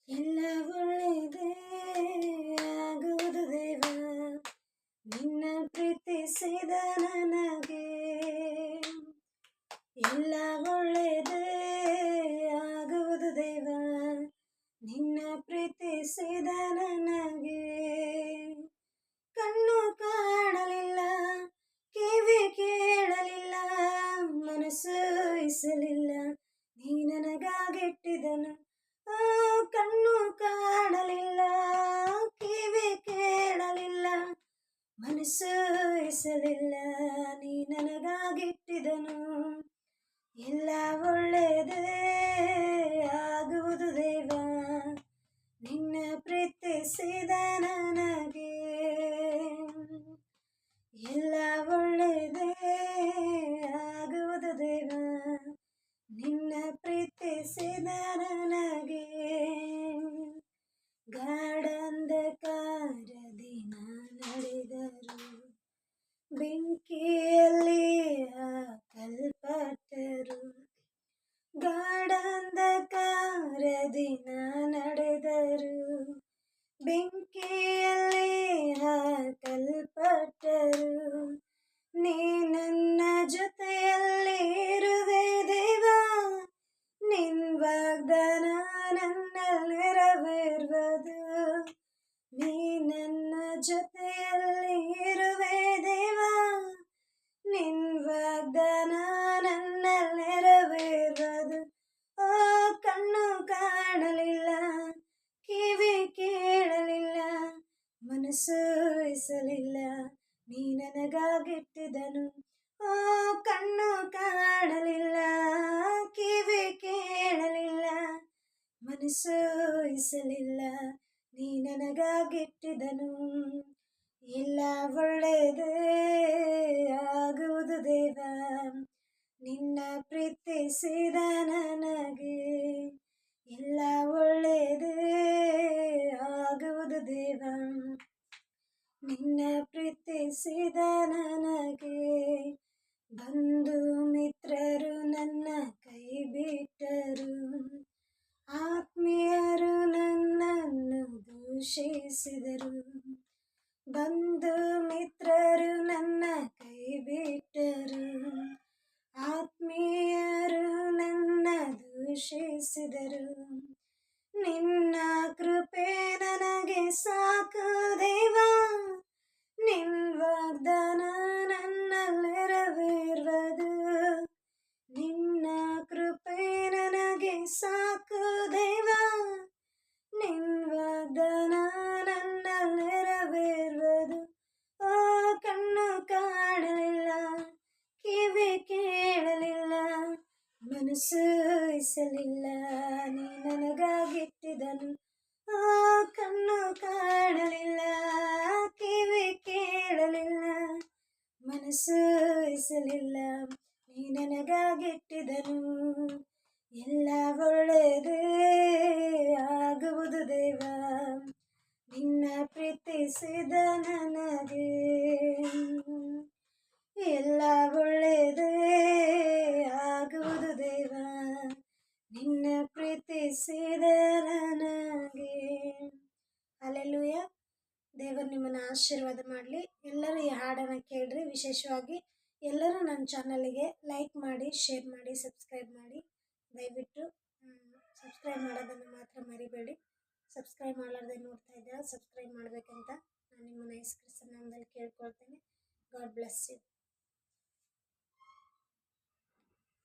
ಎಲ್ಲ ಒಳ್ಳೆಯದೇ ಆಗುವುದು ದೇವ, ನಿನ್ನ ಪ್ರೀತಿಸಿದ ನನಗೆ. ಎಲ್ಲ ಒಳ್ಳೆಯದೇ ಆಗುವುದು ದೇವ, ನಿನ್ನ ಪ್ರೀತಿಸಿದ ನನಗೆ. ಕಣ್ಣು ಕಾಣಲಿಲ್ಲ, ಕಿವಿ ಕೇಳಲಿಲ್ಲ, ಮನಸ್ಸು ಇಸಲಿಲ್ಲ, ನೀ ನನಗಾಗಿಟ್ಟಿದನು. ಕಣ್ಣು ಕಾಣಲಿಲ್ಲ, ಕಿವಿ ಕೇಳಲಿಲ್ಲ, ಮನಸ್ಸು ಇಸಲಿಲ್ಲ, ನೀ ನನಗಾಗಿಟ್ಟಿದನು. ಎಲ್ಲ ಒಳ್ಳೆಯದೇ ಆಗುವುದು ದೇವ, ನಿನ್ನ ಪ್ರೀತಿಸಿದ ನನಗೆ. ಎಲ್ಲ ಒಳ್ಳೆಯದೇ ಆಗುವುದು ದೇವ, ನಿನ್ನ ಪ್ರೀತಿಸಿದ ನನಗೆ. ಗಾಢ ಅಂಧಕಾರದಿ ನಡೆದರು, ಬೆಂಕಿಯಲ್ಲಿ ಹಾಕಲ್ಪಟ್ಟರು. ಗಾಢ ಅಂಧಕಾರದಿ ನಡೆದರು, ಬೆಂಕಿಯಲ್ಲಿ ಹಾಕಲ್ಪಟ್ಟರು. ನೀ ನನ್ನ ಜೊತೆಯಲ್ಲಿ ಇರುವೆ ದೇವ, ನಿನ್ ವಾಗ್ದಾನ ನನ್ನಲ್ಲಿ ನೆರವೇರುವುದು. ನೀ ನನ್ನ ಜೊತೆಯಲ್ಲಿ ಇರುವೆ ದೇವ, ನಿನ್ ವಾಗ್ದಾನ ನನ್ನಲ್ಲಿ ನೆರವೇರುವುದು. ಕಣ್ಣು ಕಾಣಲಿಲ್ಲ, ಕಿವಿ ಕೇಳಲಿಲ್ಲ, ಮನಸ್ಸು ಇಸಲಿಲ್ಲ, ನೀ ನನಗಾಗಿಟ್ಟಿದನು. ಕಣ್ಣು ಕಾಣಲಿಲ್ಲ, ಕಿವಿ ಕೇಳಲಿಲ್ಲ, ಮನಸ್ಸು ಇಸಲಿಲ್ಲ, ನೀ ನನಗಾಗಿಟ್ಟಿದನು. ಎಲ್ಲ ಒಳ್ಳೆಯದೇ ಆಗುವುದು ದೇವ, ನಿನ್ನ ಪ್ರೀತಿಸಿದ ನನಗೆ. ಎಲ್ಲ ಒಳ್ಳೆಯದೇ ಆಗುವುದು ದೇವ, ನಿನ್ನ ಪ್ರೀತಿಸಿದ ನನಗೆ. ಬಂಧು ಮಿತ್ರರು ನನ್ನ ಕೈ ಬಿಟ್ಟರು, ಆತ್ಮೀಯರು ನನ್ನನ್ನು ದೂಷಿಸಿದರು. ಬಂಧು ಮಿತ್ರರು ನನ್ನ ಕೈ ಬಿಟ್ಟರು, ಆತ್ಮೀಯರು ನನ್ನ ದೂಷಿಸಿದರು. ನಿನ್ನ ಕೃಪೆ ನನಗೆ ಸಾಕು ದೇವ, ನಿನ್ ವಾಗ್ದಾನ ನನ್ನಲ್ಲಿ ನೆರವೇರುವುದು. ನಿನ್ನ ಕೃಪೆ ನನಗೆ ಸಾಕು ದೇವ, ನಿನ್ ವಾಗ್ದಾನ ನನ್ನಲ್ಲಿ ನೆರವೇರುವುದು. ಕಣ್ಣು ಕಾಣಲಿಲ್ಲ, ಕಿವಿ ಕೇಳಲಿಲ್ಲ, ಮನಸ್ಸು ಇಸಲಿಲ್ಲ, ನೀ ನನಗಾಗಿಟ್ಟಿದನು. ಕಣ್ಣು ಕಾಣಲಿಲ್ಲ, ಕಿವಿ ಕೇಳಲಿಲ್ಲ, ಮನಸ್ಸು ಇಸಲಿಲ್ಲ, ನೀ ನನಗಾಗಿಟ್ಟಿದನು. ಎಲ್ಲ ಒಳ್ಳೆಯದೇ ಆಗುವುದು ದೇವ, ನಿನ್ನ ಪ್ರೀತಿಸಿದ ನನಗೆ. ಎಲ್ಲ ಒಳ್ಳೆಯದೇ ಆಗುವುದು ದೇವ, ನಿನ್ನ ಪ್ರೀತಿಸಿದ ನನಗೆ. ಹಲ್ಲೆಲೂಯ. ದೇವರು ನಿಮ್ಮನ್ನು ಆಶೀರ್ವಾದ ಮಾಡಲಿ. ಎಲ್ಲರೂ ಈ ಹಾಡನ್ನು ಕೇಳ್ರಿ. ವಿಶೇಷವಾಗಿ ಎಲ್ಲರೂ ನನ್ನ ಚಾನಲ್ಗೆ ಲೈಕ್ ಮಾಡಿ, ಶೇರ್ ಮಾಡಿ, ಸಬ್ಸ್ಕ್ರೈಬ್ ಮಾಡಿ. ದಯವಿಟ್ಟು ಸಬ್ಸ್ಕ್ರೈಬ್ ಮಾಡೋದನ್ನು ಮಾತ್ರ ಮರಿಬೇಡಿ. ಸಬ್ಸ್ಕ್ರೈಬ್ ಮಾಡಲಾರ್ದೆ ನೋಡ್ತಾ ಇದ್ದೀರಾ, ಸಬ್ಸ್ಕ್ರೈಬ್ ಮಾಡಬೇಕಂತ ನಾನು ನಿಮ್ಮನ್ನು ಯೇಸು ಕ್ರಿಸ್ತನ ನಾಮದಲ್ಲಿ ಕೇಳ್ಕೊಳ್ತೇನೆ. God bless you.